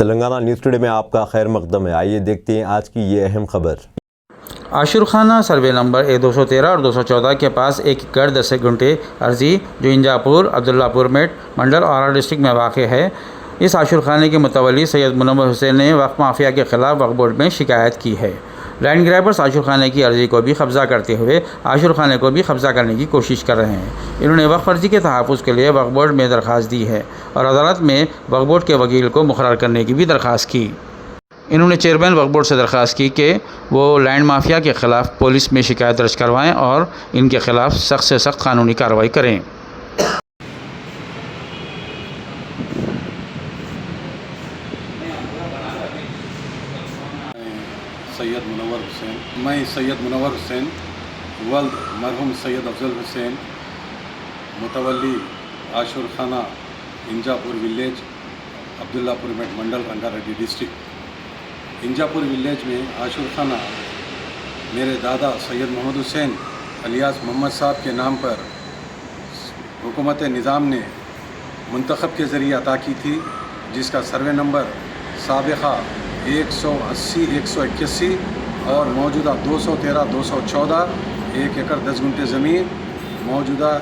Telangana news today میں آپ کا خیر مقدم ہے۔ آئیے دیکھتے ہیں آج کی یہ اہم خبر۔ عاشور خانہ سروے نمبر 213 اور 214 کے پاس ایک ایکڑ 10 گھنٹے عرضی جو انجاپور عبداللہ پور میٹ منڈل اور ڈسٹرکٹ میں واقع ہے، اس عاشور خانے کے متولی سید منور حسین نے وقف مافیا کے خلاف وقف بورڈ میں شکایت کی ہے۔ لینڈ گریبرز عاشور خانے کی عرضی کو بھی قبضہ کرتے ہوئے عاشور خانے کو بھی قبضہ کرنے کی کوشش کر رہے ہیں۔ انہوں نے وقف عرضی کے تحفظ کے لیے وقف بورڈ میں درخواست دی ہے اور عدالت میں وقف بورڈ کے وکیل کو مقرر کرنے کی بھی درخواست کی۔ انہوں نے چیئرمین وقف بورڈ سے درخواست کی کہ وہ لینڈ مافیا کے خلاف پولیس میں شکایت درج کروائیں اور ان کے خلاف سخت سے سخت قانونی کارروائی کریں۔ میں سید منور حسین ولد مرحوم سید افضل حسین متولی عاشور خانہ انجاپور ولیج عبداللہ پور میٹ منڈل رنگا ریڈی ڈسٹرکٹ۔ انجاپور ولیج میں عاشور خانہ میرے دادا سید محمد حسین الیاس محمد صاحب کے نام پر حکومت نظام نے منتخب کے ذریعے عطا کی تھی، جس کا سروے نمبر سابقہ 180 181 اور موجودہ 213 214 1 ایکڑ 10 گھنٹے زمین موجودہ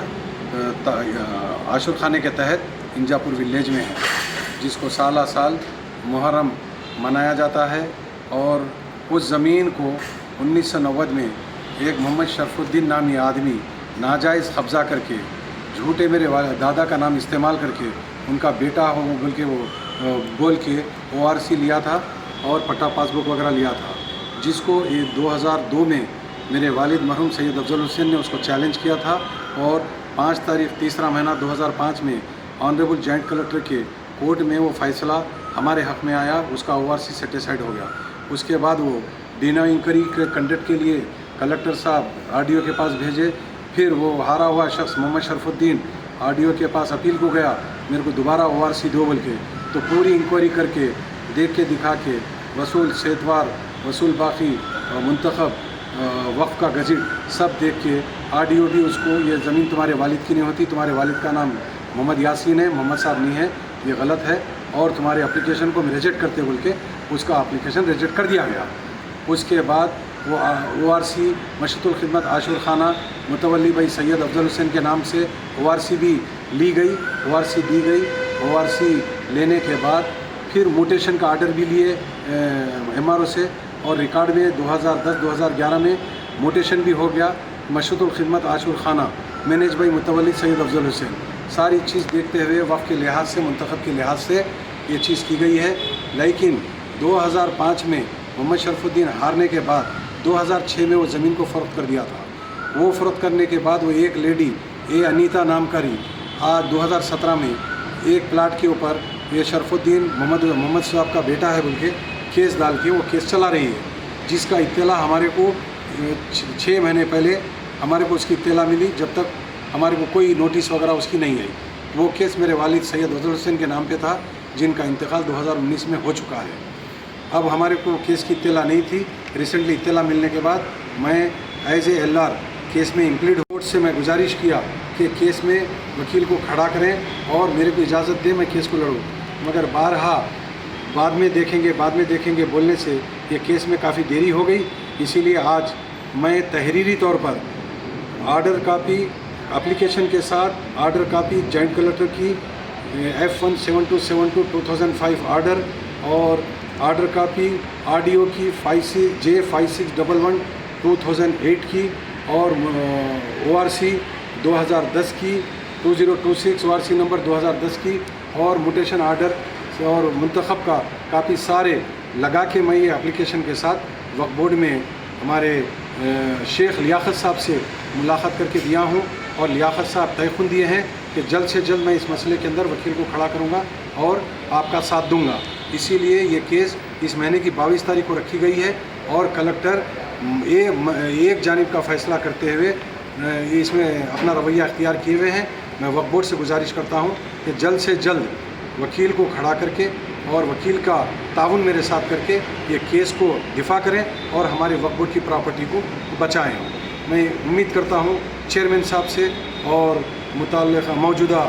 عاشور خانے کے تحت انجاپور ولیج میں ہے، جس کو سالہ سال محرم منایا جاتا ہے۔ اور اس زمین کو 1990 میں ایک محمد شرف الدین نامی آدمی ناجائز قبضہ کر کے جھوٹے میرے دادا کا نام استعمال کر کے ان کا بیٹا ہو بول کے ORC لیا تھا اور پٹا پاس بک وغیرہ لیا تھا، جس کو 2002 میں میرے والد مرحوم سید افضل حسین نے اس کو چیلنج کیا تھا اور 5 تاریخ تیسرا مہینہ 2005 میں آنریبل جوائنٹ کلکٹر کے کورٹ میں وہ فیصلہ ہمارے حق میں آیا، اس کا ORC سیٹیسفائڈ ہو گیا۔ اس کے بعد وہ ڈینو انکوائری کے کنڈکٹ کے لیے کلکٹر صاحب RDO کے پاس بھیجے، پھر وہ ہارا ہوا شخص محمد شرف الدین RDO کے پاس اپیل کو گیا میرے کو دوبارہ ORC دو بول کے، تو پوری انکوائری کر کے دیکھ کے دکھا کے وصول سیتوار وصول باقی منتخب وقف کا گزٹ سب دیکھ کے RDO بھی اس کو یہ زمین تمہارے والد کی نہیں ہوتی، تمہارے والد کا نام محمد یاسین ہے، محمد صاحب نہیں ہے، یہ غلط ہے اور تمہارے اپلیکیشن کو ریجیکٹ کرتے بول کے اس کا اپلیکیشن ریجیکٹ کر دیا گیا۔ اس کے بعد وہ ORC مشرط الخدمت عاشور خانہ متولی بھائی سید افضل حسین کے نام سے ORC بھی لی گئی، ORC دی گئی۔ ORC لینے کے بعد پھر موٹیشن کا آرڈر بھی لیے MRO سے اور ریکارڈ میں 2010-2011 میں موٹیشن بھی ہو گیا۔ مشرط الخدمت عاشور خانہ مینیج بائی متولی سید افضل حسین، ساری چیز دیکھتے ہوئے وقف کے لحاظ سے منتخب کے لحاظ سے یہ چیز کی گئی ہے۔ لیکن 2005 میں محمد شرف الدین ہارنے کے بعد 2006 میں وہ زمین کو فروخت کر دیا تھا۔ وہ فروخت کرنے کے بعد وہ ایک لیڈی انیتا نام کری آج 2017 میں ایک پلاٹ کے اوپر یہ شرف الدین محمد صاحب کا بیٹا ہے بول کے کیس ڈال کے وہ کیس چلا رہی ہے، جس کا اطلاع ہمارے کو 6 مہینے پہلے ہمارے کو اس کی اطلاع ملی، جب تک ہمارے کو کوئی نوٹس وغیرہ اس کی نہیں آئی۔ وہ کیس میرے والد سید افضل حسین کے نام پہ تھا، جن کا انتقال 2019 میں ہو چکا ہے۔ اب ہمارے کو کیس کی اطلاع نہیں تھی، ریسنٹلی اطلاع ملنے کے بعد میں ایز اے LR کیس میں انکلیڈ کورٹ سے میں گزارش کیا کہ کیس میں وکیل کو کھڑا کریں اور میرے کو اجازت دیں میں کیس کو لڑوں، مگر بارہا بعد میں دیکھیں گے بولنے سے یہ کیس میں کافی دیری ہو گئی۔ اسی لیے آج میں تحریری طور پر آرڈر کاپی اپلیکیشن کے ساتھ آرڈر کاپی جوائنٹ کلکٹر کی F17272/2005 آرڈر اور آرڈر کاپی RDO کی J5611/2008 کی اور ORC 2010 کی 2026 ORC نمبر 2010 کی اور موٹیشن آرڈر اور منتخب کا کاپی سارے لگا کے میں یہ اپلیکیشن کے ساتھ وقف بورڈ میں ہمارے شیخ لیاقت صاحب سے ملاقات کر کے دیا ہوں اور لیاقت صاحب تیقن دیے ہیں کہ جلد سے جلد میں اس مسئلے کے اندر وکیل کو کھڑا کروں گا اور آپ کا ساتھ دوں گا۔ اسی لیے یہ کیس اس مہینے کی 22 تاریخ کو رکھی گئی ہے اور کلکٹر ایک جانب کا فیصلہ کرتے ہوئے اس میں اپنا رویہ اختیار کیے ہوئے ہیں۔ میں وقف بورڈ سے گزارش کرتا ہوں کہ جلد سے جلد وکیل کو کھڑا کر کے اور وکیل کا تعاون میرے ساتھ کر کے یہ کیس کو دفاع کریں اور ہمارے وقف بورڈ کی پراپرٹی کو بچائیں۔ میں امید کرتا ہوں چیئرمین صاحب سے اور متعلقہ موجودہ